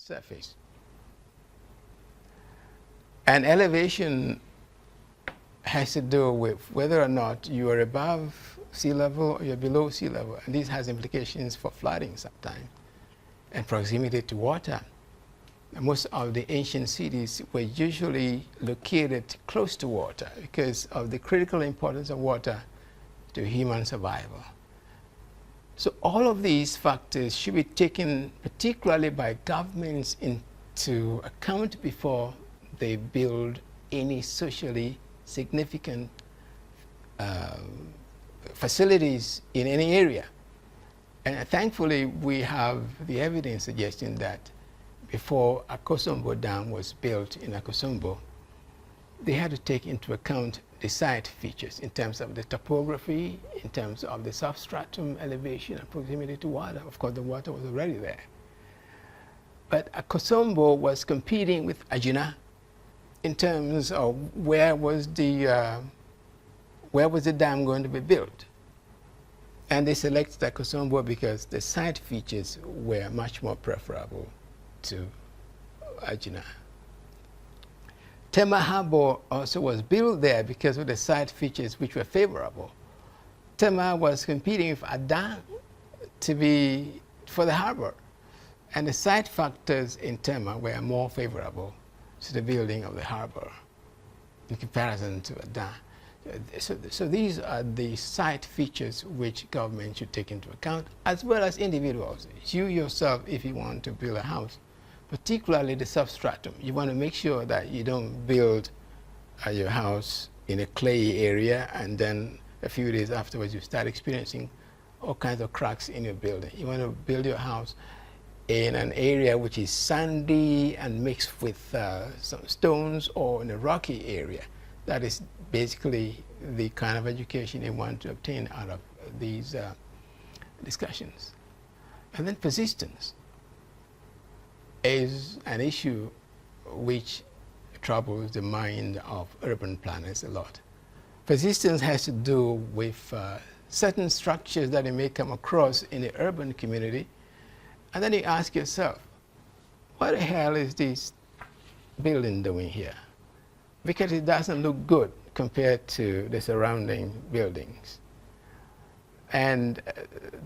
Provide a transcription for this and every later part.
surface. And elevation has to do with whether or not you are above sea level or you're below sea level. And this has implications for flooding sometimes and proximity to water. Most of the ancient cities were usually located close to water because of the critical importance of water to human survival. So all of these factors should be taken particularly by governments into account before they build any socially significant facilities in any area. And thankfully, we have the evidence suggesting that before Akosombo Dam was built in Akosombo, they had to take into account the site features in terms of the topography, in terms of the substratum elevation and proximity to water. Of course, the water was already there. But Akosombo was competing with Ajuna in terms of where was the dam going to be built. And they selected Akosombo because the site features were much more preferable to Ajuna. Tema Harbor also was built there because of the site features which were favorable. Tema was competing with Ada for the harbor. And the site factors in Tema were more favorable to the building of the harbor in comparison to Ada. So these are the site features which government should take into account, as well as individuals. You yourself, if you want to build a house, particularly the substratum, you want to make sure that you don't build your house in a clayey area and then a few days afterwards you start experiencing all kinds of cracks in your building. You want to build your house in an area which is sandy and mixed with some stones, or in a rocky area. That is basically the kind of education you want to obtain out of these discussions. And then persistence is an issue which troubles the mind of urban planners a lot. Persistence has to do with certain structures that you may come across in the urban community, and then you ask yourself, what the hell is this building doing here? Because it doesn't look good compared to the surrounding buildings. And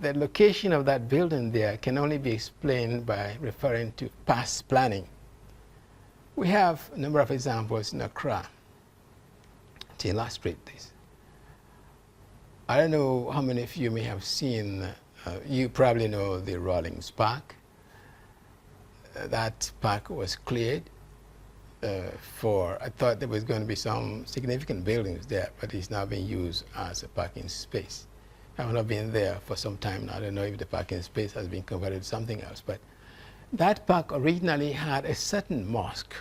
the location of that building there can only be explained by referring to past planning. We have a number of examples in Accra to illustrate this. I don't know how many of you may have seen, you probably know the Rawlings Park. That park was cleared I thought there was going to be some significant buildings there, but it's now being used as a parking space. I've not been there for some time now. I don't know if the parking space has been converted to something else, but that park originally had a certain mosque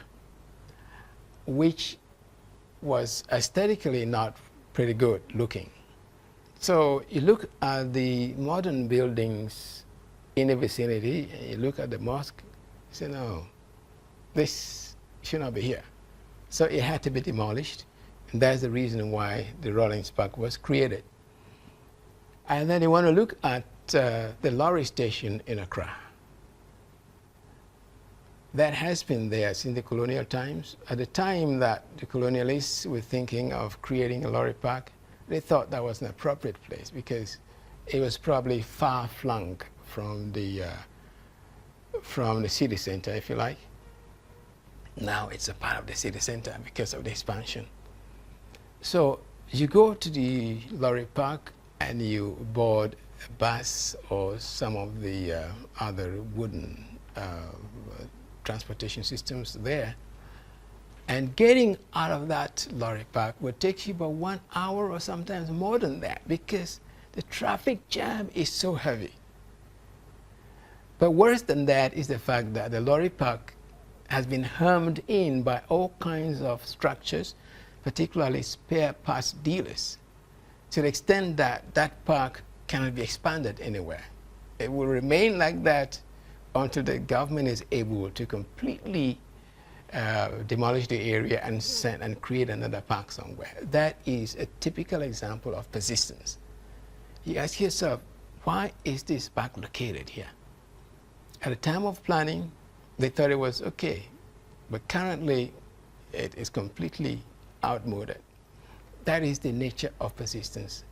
which was aesthetically not pretty good looking. So you look at the modern buildings in the vicinity, and you look at the mosque, you say, no, this should not be here. So it had to be demolished, and that's the reason why the Rawlings Park was created. And then you want to look at the lorry station in Accra. That has been there since the colonial times. At the time that the colonialists were thinking of creating a lorry park, they thought that was an appropriate place because it was probably far-flung from the city center, if you like. Now it's a part of the city center because of the expansion. So you go to the lorry park and you board a bus or some of the other wooden transportation systems there. And getting out of that lorry park would take you about 1 hour or sometimes more than that because the traffic jam is so heavy. But worse than that is the fact that the lorry park has been hemmed in by all kinds of structures, particularly spare parts dealers, to the extent that that park cannot be expanded anywhere. It will remain like that until the government is able to completely demolish the area and create another park somewhere. That is a typical example of persistence. You ask yourself, why is this park located here? At the time of planning, they thought it was okay. But currently, it is completely outmoded. That is the nature of persistence.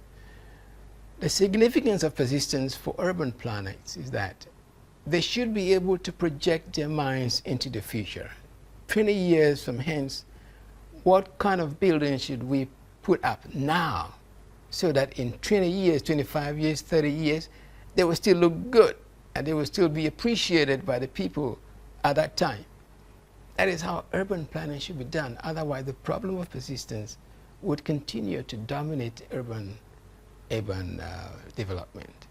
The significance of persistence for urban planners is that they should be able to project their minds into the future. 20 years from hence, what kind of building should we put up now so that in 20 years, 25 years, 30 years, they will still look good and they will still be appreciated by the people at that time. That is how urban planning should be done. Otherwise, the problem of persistence would continue to dominate urban development.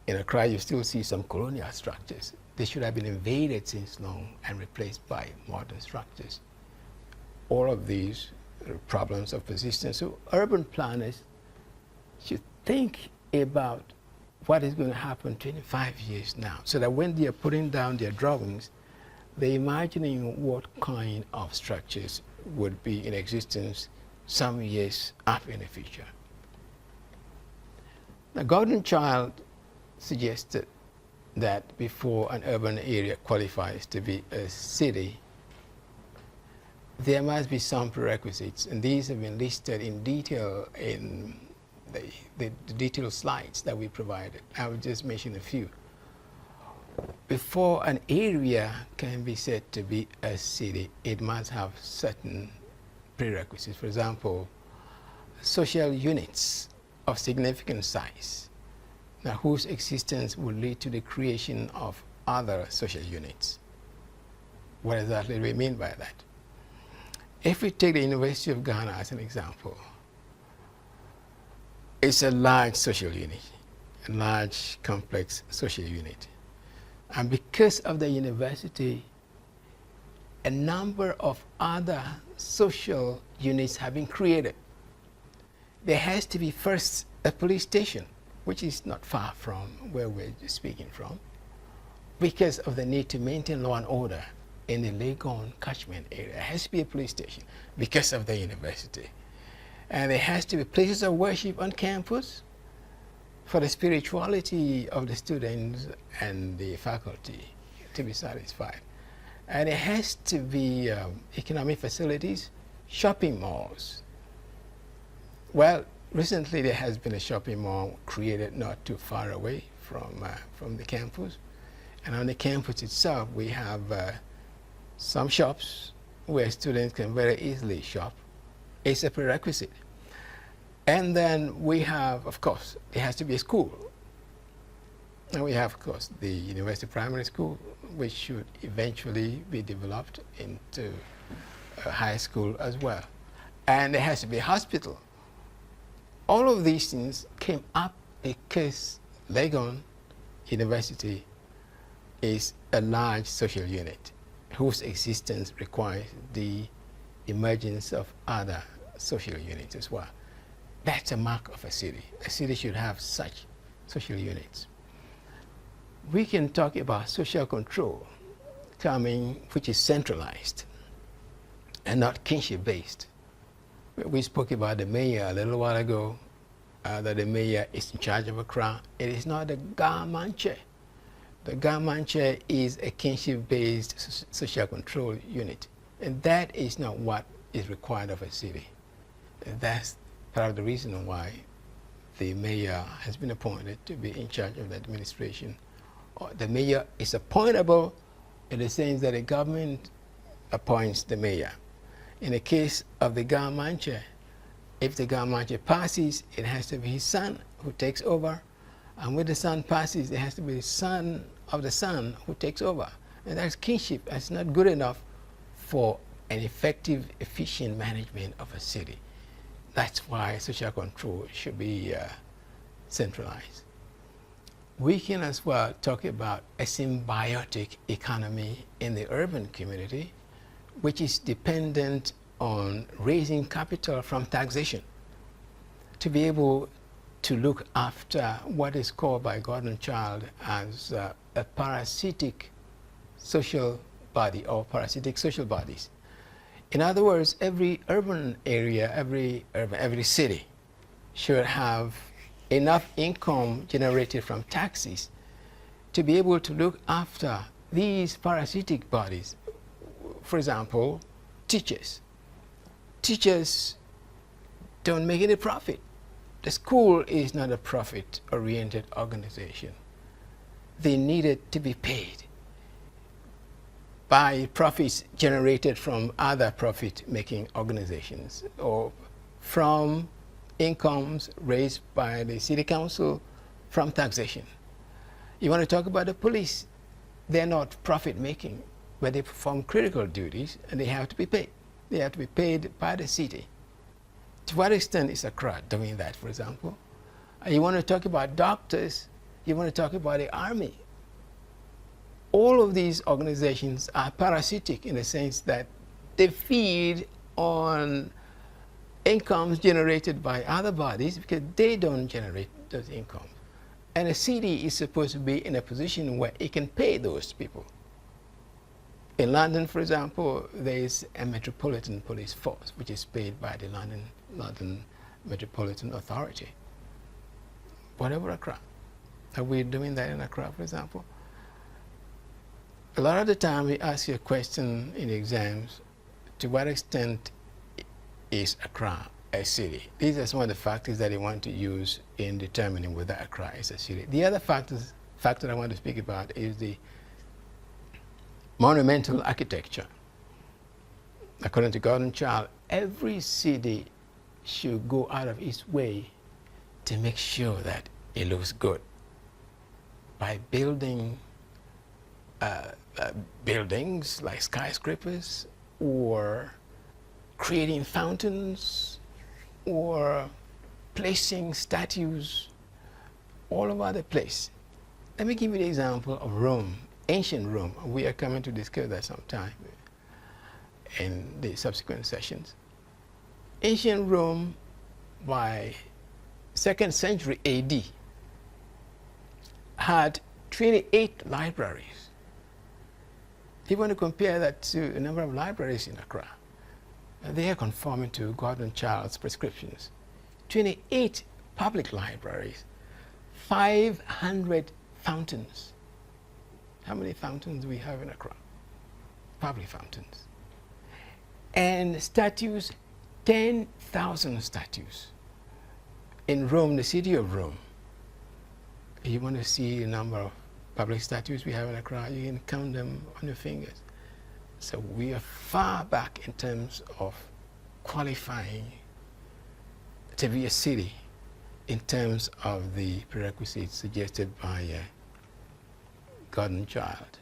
In Accra, you still see some colonial structures. They should have been invaded since long and replaced by modern structures. All of these are problems of persistence. So urban planners should think about what is going to happen 25 years now, so that when they are putting down their drawings, they're imagining what kind of structures would be in existence some years up in the future. The Golden Child suggested that before an urban area qualifies to be a city, there must be some prerequisites, and these have been listed in detail in the detailed slides that we provided. I will just mention a few. Before an area can be said to be a city, it must have certain prerequisites. For example, social units of significant size, now whose existence will lead to the creation of other social units. What exactly do we mean by that? If we take the University of Ghana as an example, it's a large social unit, a large, complex social unit. And because of the university, a number of other social units have been created. There has to be first a police station, which is not far from where we're speaking from, because of the need to maintain law and order in the Legon catchment area. There has to be a police station because of the university. And there has to be places of worship on campus for the spirituality of the students and the faculty to be satisfied. And it has to be economic facilities, shopping malls. Well, recently there has been a shopping mall created not too far away from the campus. And on the campus itself, we have some shops where students can very easily shop. It's a prerequisite. And then we have, of course, it has to be a school. And we have, of course, the University Primary School, which should eventually be developed into a high school as well. And there has to be a hospital. All of these things came up because Legon University is a large social unit whose existence requires the emergence of other social units as well. That's a mark of a city. A city should have such social units. We can talk about social control which is centralized and not kinship-based. We spoke about the mayor a little while ago, that the mayor is in charge of Accra. It is not the Gamanche. The Gamanche is a kinship-based social control unit, and that is not what is required of a city. That's part of the reason why the mayor has been appointed to be in charge of the administration. The mayor is appointable in the sense that the government appoints the mayor. In the case of the Gamanche, if the Gamanche passes, it has to be his son who takes over. And when the son passes, it has to be the son of the son who takes over. And that's kinship. That's not good enough for an effective, efficient management of a city. That's why social control should be centralized. We can as well talk about a symbiotic economy in the urban community, which is dependent on raising capital from taxation to be able to look after what is called by Golden Child as a parasitic social body or parasitic social bodies. In other words, every urban area, every city should have enough income generated from taxes to be able to look after these parasitic bodies, for example, teachers. Teachers don't make any profit. The school is not a profit-oriented organization. They needed to be paid by profits generated from other profit-making organizations or from incomes raised by the city council from taxation. You want to talk about the police? They're not profit-making, but they perform critical duties and they have to be paid. They have to be paid by the city. To what extent is Accra doing that, for example? You want to talk about doctors, you want to talk about the army. All of these organizations are parasitic in the sense that they feed on incomes generated by other bodies because they don't generate those incomes. And a city is supposed to be in a position where it can pay those people. In London, for example, there is a Metropolitan Police Force, which is paid by the London Metropolitan Authority. What about Accra? Are we doing that in Accra, for example? A lot of the time we ask you a question in exams, to what extent is Accra a city? These are some of the factors that they want to use in determining whether Accra is a city. The other factor I want to speak about is the monumental architecture. According to Gordon Child, every city should go out of its way to make sure that it looks good by building buildings like skyscrapers, or creating fountains, or placing statues all over the place. Let me give you the example of Rome, ancient Rome. We are coming to discuss that sometime in the subsequent sessions. Ancient Rome, by 2nd century AD, had 28 libraries. If you want to compare that to the number of libraries in Accra, they are conforming to Gordon Child's prescriptions. 28 public libraries, 500 fountains. How many fountains do we have in Accra? Public fountains. And statues, 10,000 statues. In Rome, the city of Rome, if you want to see the number of public statues we have in Accra, you can count them on your fingers. So we are far back in terms of qualifying to be a city in terms of the prerequisites suggested by Gordon Child.